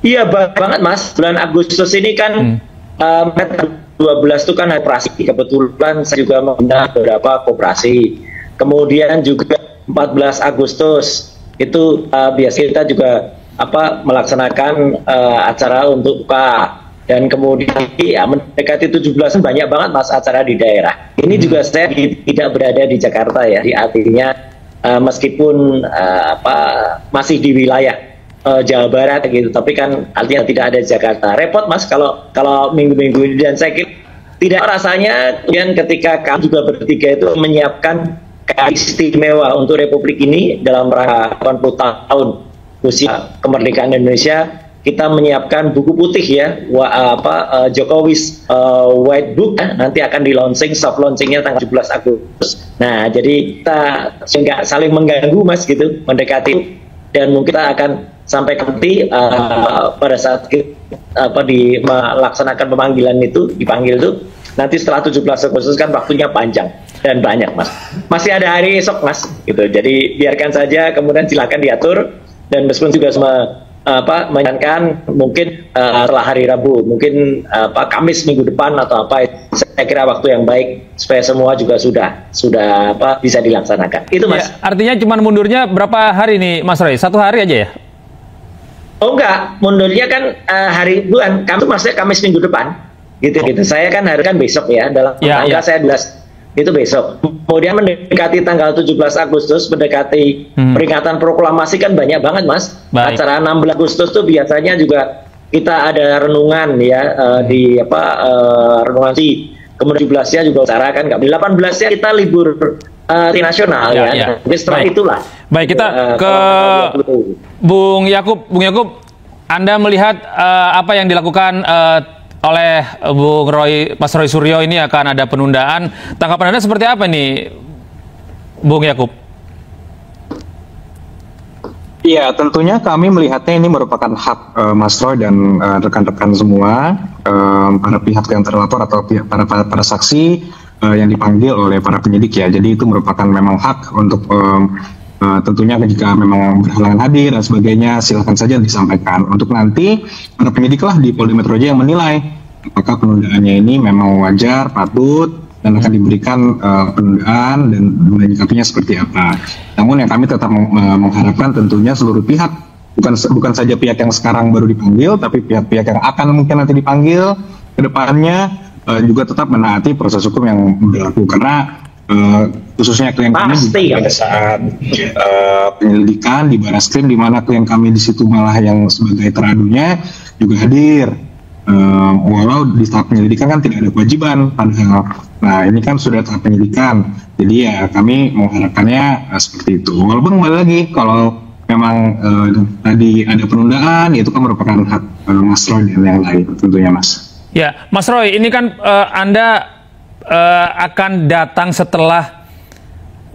Iya banget Mas, bulan Agustus ini kan tanggal 12 itu kan operasi, kebetulan saya juga membina beberapa koperasi. Kemudian juga 14 Agustus itu biasa kita juga melaksanakan acara untuk buka. Dan kemudian ya mendekati 17 banyak banget Mas acara di daerah. Ini juga saya tidak berada di Jakarta ya, artinya meskipun masih di wilayah Jawa Barat gitu, tapi kan artinya tidak ada di Jakarta. Repot Mas kalau minggu-minggu ini, dan saya kira tidak rasanya kemudian ketika kami juga bertiga itu menyiapkan istimewa untuk Republik ini dalam rangka 80 tahun usia kemerdekaan Indonesia. Kita menyiapkan buku putih ya, Jokowi's White Book, nanti akan di launching, soft launchingnya tanggal 17 Agustus. Nah, jadi kita nggak saling mengganggu Mas gitu, mendekati, dan mungkin kita akan sampai nanti pada saat melaksanakan pemanggilan itu, dipanggil itu nanti setelah 17 Agustus kan waktunya panjang dan banyak Mas. Masih ada hari esok Mas gitu. Jadi biarkan saja, kemudian silakan diatur, dan meskipun juga menyarankan mungkin setelah hari Rabu, mungkin Kamis minggu depan atau saya kira waktu yang baik supaya semua juga sudah bisa dilaksanakan. Itu Mas. Ya, artinya cuma mundurnya berapa hari nih Mas Roy? 1 hari aja ya? Oh enggak, mundurnya kan hari bulan, maksudnya Kamis minggu depan, gitu. Saya kan hari kan besok ya, dalam tanggal saya 12 itu besok. Kemudian mendekati tanggal 17 Agustus, mendekati peringatan proklamasi kan banyak banget Mas. Baik. Acara 16 Agustus tuh biasanya juga kita ada renungan ya, renungan sih. Kemudian 17-nya juga acara kan, 18-nya kita libur nasional ya. Tapi setelah itulah. Baik, kita ke Bung Yakub. Bung Yakub, Anda melihat apa yang dilakukan oleh Mas Roy Suryo ini akan ada penundaan. Tanggapan Anda seperti apa nih, Bung Yakub? Iya, tentunya kami melihatnya ini merupakan hak Mas Roy dan rekan-rekan semua, para pihak yang terlapor atau para saksi yang dipanggil oleh para penyidik ya. Jadi itu merupakan memang hak untuk tentunya jika memang berhalangan hadir dan sebagainya, silakan saja disampaikan. Untuk nanti para penyidik lah di Polda Metro Jaya yang menilai apakah penundaannya ini memang wajar, patut, dan akan diberikan penundaan dan menyikapinya seperti apa. Namun yang kami tetap mengharapkan tentunya seluruh pihak, bukan saja pihak yang sekarang baru dipanggil, tapi pihak-pihak yang akan mungkin nanti dipanggil ke depannya juga tetap menaati proses hukum yang berlaku, karena khususnya klien kami pada saat penyelidikan di Barreskrim, di mana klien kami di situ malah yang sebagai teradunya juga hadir, walau di tahap penyelidikan kan tidak ada kewajiban padahal. Nah, ini kan sudah tahap penyelidikan, jadi ya kami mengharapkannya seperti itu. Walaupun kembali lagi, kalau memang tadi ada penundaan, itu kan merupakan hak Mas Roy dan yang lain tentunya Mas. Ya, Mas Roy, ini kan Anda akan datang setelah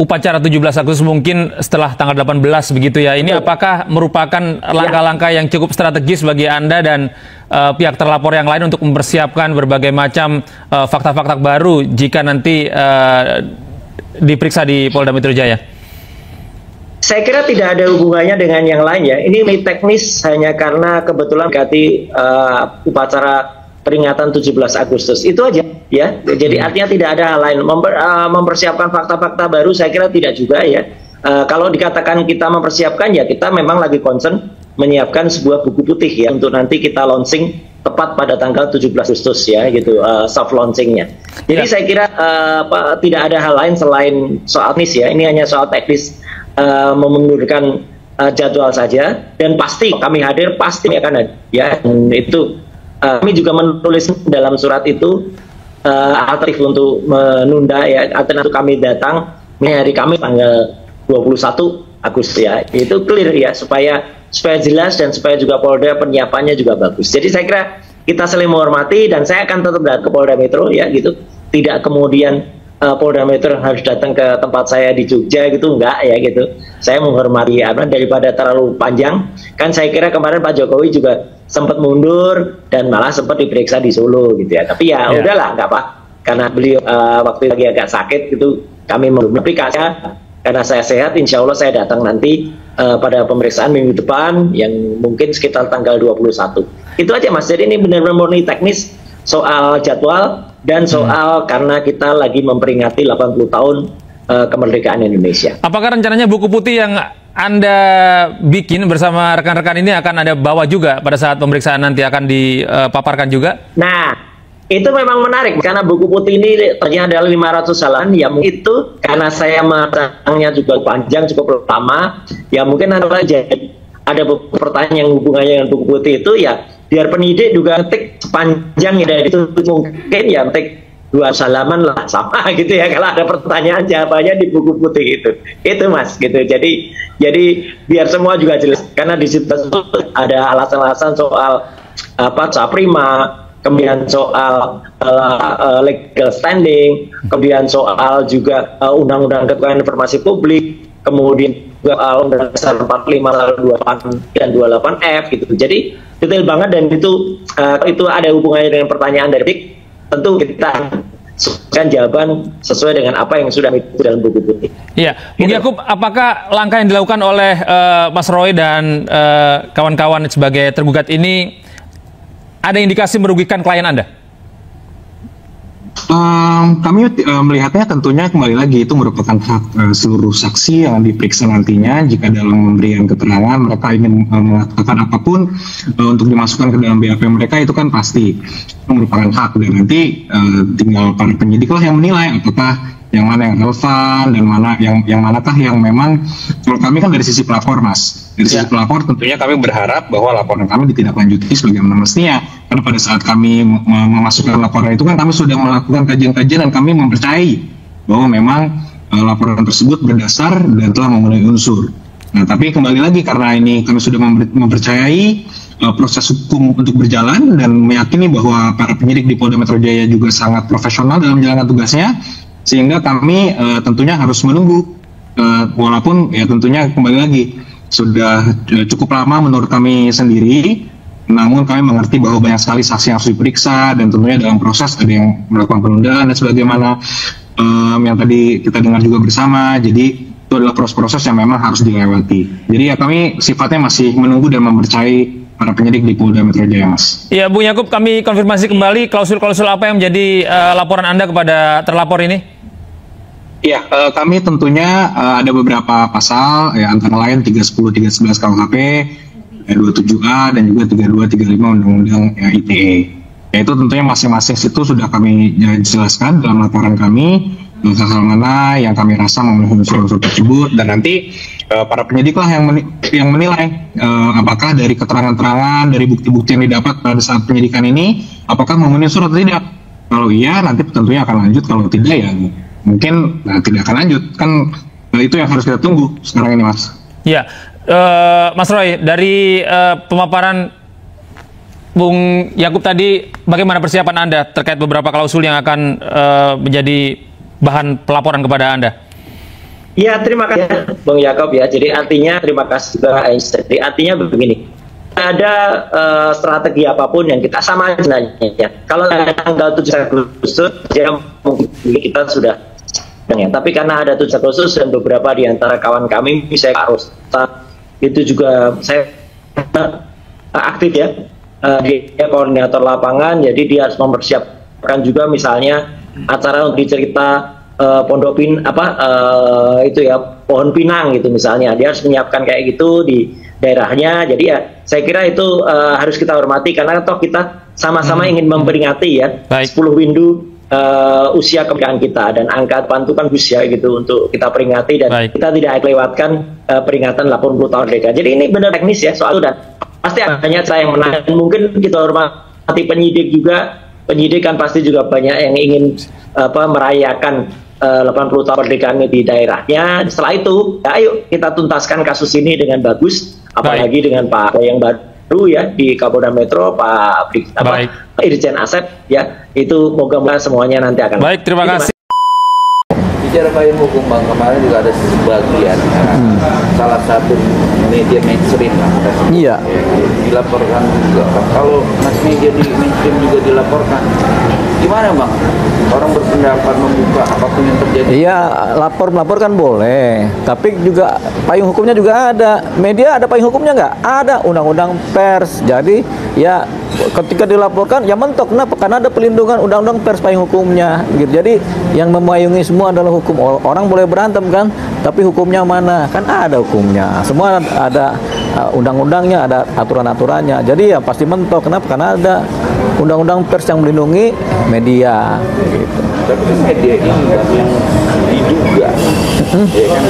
upacara 17 Agustus, mungkin setelah tanggal 18 begitu ya. Ini apakah merupakan langkah-langkah yang cukup strategis bagi Anda dan pihak terlapor yang lain untuk mempersiapkan berbagai macam fakta-fakta baru jika nanti diperiksa di Polda Metro Jaya? Saya kira tidak ada hubungannya dengan yang lain ya. Ini teknis hanya karena kebetulan ganti upacara peringatan 17 Agustus itu aja ya. Jadi artinya tidak ada hal lain. Mempersiapkan fakta-fakta baru saya kira tidak juga ya. Kalau dikatakan kita mempersiapkan ya, kita memang lagi concern menyiapkan sebuah buku putih ya untuk nanti kita launching tepat pada tanggal 17 Agustus ya gitu, soft launchingnya. Jadi saya kira tidak ada hal lain selain soal teknis ya. Ini hanya soal teknis, memundurkan jadwal saja, dan pasti kami hadir, pasti akan hadir ya. Dan itu kami juga menulis dalam surat itu alternatif untuk menunda ya, alternatif kami datang hari Kamis tanggal 21 Agustus ya. Itu clear ya, supaya jelas dan supaya juga Polda penyiapannya juga bagus. Jadi saya kira kita saling menghormati, dan saya akan tetap datang ke Polda Metro ya gitu. Tidak kemudian Polda Metro harus datang ke tempat saya di Jogja gitu, enggak ya gitu. Saya menghormati daripada terlalu panjang. Kan saya kira kemarin Pak Jokowi juga sempat mundur dan malah sempat diperiksa di Solo gitu ya. Tapi ya udahlah, enggak apa, karena beliau waktu lagi agak sakit gitu, kami menghormati. Karena saya sehat, insya Allah saya datang nanti pada pemeriksaan minggu depan yang mungkin sekitar tanggal 21. Itu aja Mas, jadi ini benar-benar murni teknis soal jadwal dan soal karena kita lagi memperingati 80 tahun kemerdekaan Indonesia. Apakah rencananya buku putih yang Anda bikin bersama rekan-rekan ini akan Anda bawa juga pada saat pemeriksaan nanti akan dipaparkan juga? Nah, itu memang menarik karena buku putih ini ternyata adalah 500 halaman ya, itu karena saya matangnya juga panjang cukup lama ya, mungkin ada beberapa pertanyaan yang hubungannya dengan buku putih itu ya biar penyidik juga ngetik sepanjang ya, dari itu mungkin ya ngetik 2 halaman lah sama gitu ya kalau ada pertanyaan jawabannya di buku putih itu Mas gitu. Jadi biar semua juga jelas karena di situ ada alasan-alasan soal prima, kemudian soal legal standing, kemudian soal juga undang-undang keterbukaan informasi publik, kemudian juga undang-undang dasar 45 28 dan 28F gitu. Jadi detail banget dan itu ada hubungannya dengan pertanyaan dari tentu kita kan jawaban sesuai dengan apa yang sudah itu dalam buku putih. Iya, Bung Yakub, apakah langkah yang dilakukan oleh Mas Roy dan kawan-kawan sebagai tergugat ini ada indikasi merugikan klien Anda? Kami melihatnya tentunya kembali lagi itu merupakan hak seluruh saksi yang diperiksa nantinya. Jika dalam memberikan keterangan mereka ingin mengatakan apapun untuk dimasukkan ke dalam BAP mereka, itu kan pasti merupakan hak, dan nanti tinggal para penyidik lah yang menilai apakah yang mana yang relevan dan mana yang manakah yang memang. Kalau kami kan dari sisi pelapor Mas, dari sisi pelapor tentunya kami berharap bahwa laporan kami ditindaklanjuti sebagaimana mestinya, karena pada saat kami memasukkan laporan itu kan kami sudah melakukan kajian-kajian dan kami mempercayai bahwa memang laporan tersebut berdasar dan telah memenuhi unsur. Nah, tapi kembali lagi karena ini kami sudah mempercayai proses hukum untuk berjalan dan meyakini bahwa para penyidik di Polda Metro Jaya juga sangat profesional dalam menjalankan tugasnya, sehingga kami tentunya harus menunggu, walaupun ya tentunya kembali lagi sudah cukup lama menurut kami sendiri, namun kami mengerti bahwa banyak sekali saksi yang harus diperiksa dan tentunya dalam proses ada yang melakukan penundaan dan sebagaimana yang tadi kita dengar juga bersama. Jadi itu adalah proses-proses yang memang harus dilewati. Jadi ya kami sifatnya masih menunggu dan mempercayai para penyidik di Polda Metro Jaya, Mas. Ya, Bung Yakub, kami konfirmasi kembali klausul-klausul apa yang menjadi laporan Anda kepada terlapor ini? Ya, kami tentunya ada beberapa pasal, ya, antara lain 310, 311 KUHP, 27A, dan juga 32, 35 Undang-Undang ITE. Yaitu tentunya masing-masing situ sudah kami jelaskan dalam laporan kami, hal-hal mana yang kami rasa memenuhi unsur-unsur tersebut, dan nanti para penyidik lah yang menilai apakah dari keterangan-keterangan, dari bukti-bukti yang didapat pada saat penyidikan ini, apakah memenuhi unsur atau tidak. Kalau iya, nanti tentunya akan lanjut, kalau tidak ya mungkin tidak akan lanjut. Kan itu yang harus kita tunggu sekarang ini, Mas. Ya, Mas Roy, dari pemaparan Bung Yakub tadi, bagaimana persiapan Anda terkait beberapa klausul yang akan menjadi bahan pelaporan kepada Anda? Ya, terima kasih Bung Yakub ya. Jadi artinya terima kasih juga. Jadi artinya begini, ada strategi apapun yang kita sama sebenarnya. Kalau tanggal 7 Agustus ya mungkin kita sudah ya. Tapi karena ada 7 Agustus dan beberapa di antara kawan kami, misalnya Pak Rosta, itu juga saya aktif ya. Dia koordinator lapangan, jadi dia harus mempersiapkan juga misalnya acara untuk cerita Pondok Pohon Pinang gitu misalnya. Dia harus menyiapkan kayak gitu di daerahnya. Jadi ya saya kira itu harus kita hormati karena toh kita sama-sama ingin memperingati ya 10 windu usia kemerdekaan kita, dan angka depan itu kan usia gitu untuk kita peringati, dan kita tidak lewatkan peringatan 80 tahun merdeka. Jadi ini benar teknis ya soal itu, dan pasti banyak saya yang menang. Mungkin kita hormati penyidik juga. Penyidik kan pasti juga banyak yang ingin merayakan 80 tahun kemerdekaan di daerahnya. Setelah itu, ya ayo kita tuntaskan kasus ini dengan bagus, apalagi dengan Pak yang baru ya di Kapolda Metro, Pak Irjen Asep ya. Itu moga-moga semuanya nanti akan. Baik, terima kasih. bicara payung hukum Bang, kemarin juga ada sebagian salah satu media mainstream lah, Iya. dilaporkan juga. Kalau mass media di mainstream juga dilaporkan, gimana Bang? Orang berpendapat membuka apapun yang terjadi. Iya, lapor kan boleh, tapi juga payung hukumnya juga ada. Media ada payung hukumnya nggak? Ada, undang-undang pers. Jadi ya ketika dilaporkan ya mentok. Kenapa? Karena ada pelindungan undang-undang pers payung hukumnya. Gitu. Jadi yang memayungi semua adalah hukum. Orang boleh berantem kan, tapi hukumnya mana? Kan ada hukumnya. Semua ada undang-undangnya, ada aturan-aturannya. Jadi ya pasti mentok. Kenapa? Karena ada undang-undang pers yang melindungi media. Gitu. Tapi kan media ini Bang, yang diduga ya kan,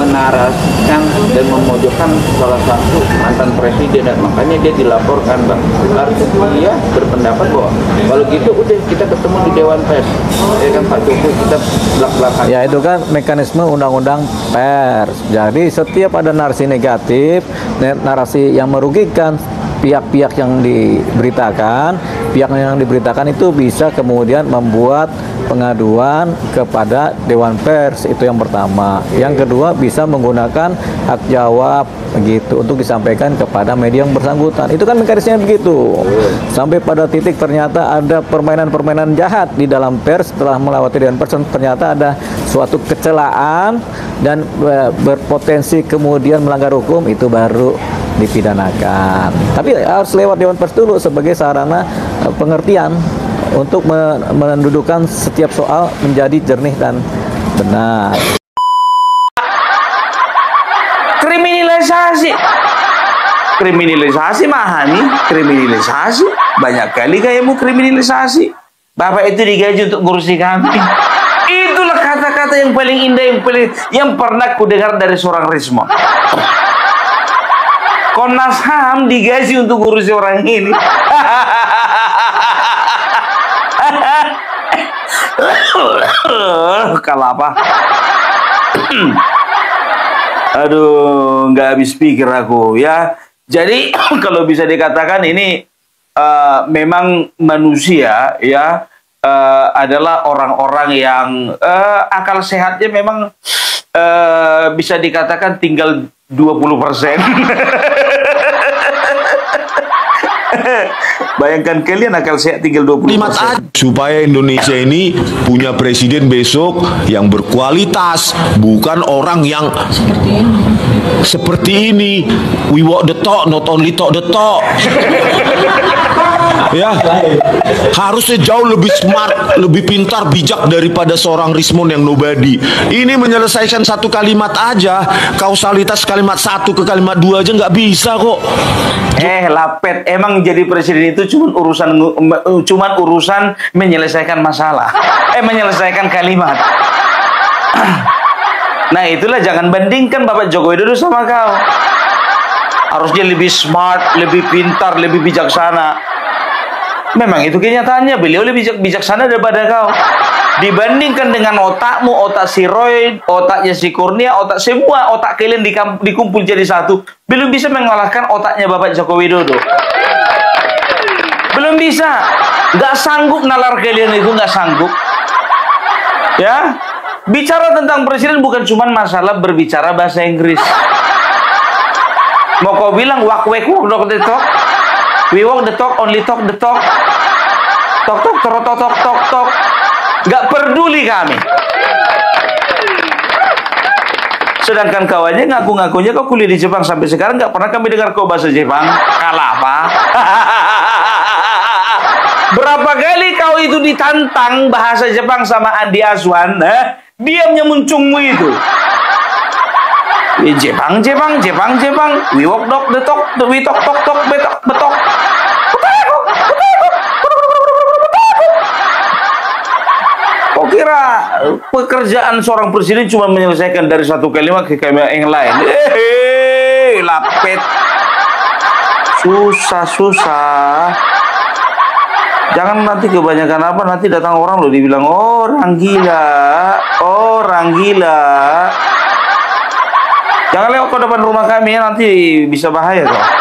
menarasikan dan memojokkan salah satu mantan presiden, dan makanya dia dilaporkan Bang. Artinya dia berpendapat bahwa kalau gitu udah kita ketemu di Dewan Pers, ya kan Pak Jokowi, kita belak-belakan. Ya itu kan mekanisme undang-undang pers. Jadi setiap ada narasi negatif, narasi yang merugikan pihak-pihak yang diberitakan, pihak yang diberitakan itu bisa kemudian membuat pengaduan kepada Dewan Pers, itu yang pertama. Yang kedua bisa menggunakan hak jawab begitu untuk disampaikan kepada media yang bersangkutan. Itu kan mekanismenya begitu. Sampai pada titik ternyata ada permainan-permainan jahat di dalam pers. Setelah melewati Dewan Pers ternyata ada suatu kecelaan dan berpotensi kemudian melanggar hukum, itu baru dipidanakan. Tapi harus lewat Dewan Pers dulu sebagai sarana pengertian untuk mendudukan setiap soal menjadi jernih dan benar. Kriminalisasi Mahani, kriminalisasi banyak kali kamu kriminalisasi. Bapak itu digaji untuk ngurusi kami. Itulah kata-kata yang paling indah, yang pernah kudengar dari seorang Rismo. Komnas HAM digaji untuk ngurusi orang ini. Kalau apa? Aduh, nggak habis pikir aku ya. Jadi kalau bisa dikatakan ini memang manusia ya adalah orang-orang yang akal sehatnya memang bisa dikatakan tinggal 20%. Bayangkan kalian akal sehat tinggal 20%. Supaya Indonesia ini punya presiden besok yang berkualitas, bukan orang yang seperti ini. We walk the talk, not only talk the talk. Ya, harusnya jauh lebih smart, lebih pintar, bijak daripada seorang Rismon yang nobody. Ini menyelesaikan satu kalimat aja, kausalitas kalimat satu ke kalimat dua aja nggak bisa kok. Lapet, emang jadi presiden itu cuman urusan menyelesaikan masalah, menyelesaikan kalimat. Nah itulah, jangan bandingkan Bapak Joko Widodo sama kau. Harusnya lebih smart, lebih pintar, lebih bijaksana. Memang itu kenyataannya, beliau lebih bijaksana daripada kau. Dibandingkan dengan otakmu, otak si Roy, otaknya si Kurnia, otak semua, otak kalian dikumpul jadi satu, belum bisa mengalahkan otaknya Bapak Joko Widodo. Belum bisa. Nggak sanggup nalar kalian itu, nggak sanggup. Ya, bicara tentang presiden bukan cuma masalah berbicara bahasa Inggris. Mau kau bilang walk the talk, we walk the talk, only talk the talk, tok tok tok tok tok tok tok, nggak peduli kami. Sedangkan kawannya ngaku-ngakunya kau kuliah di Jepang, sampai sekarang nggak pernah kami dengar kau bahasa Jepang. Kalah apa? Berapa kali kau itu ditantang bahasa Jepang sama Andi Aswan, diamnya muncungmu itu. Jepang, we walk dog the talk, we talk tok tok betok. Kok kira pekerjaan seorang presiden cuma menyelesaikan dari satu kalimat ke kalimat yang lain? Lapet. Susah. Jangan nanti kebanyakan apa, nanti datang orang loh dibilang orang gila. Jangan lewat ke depan rumah kami ya, nanti bisa bahaya kok.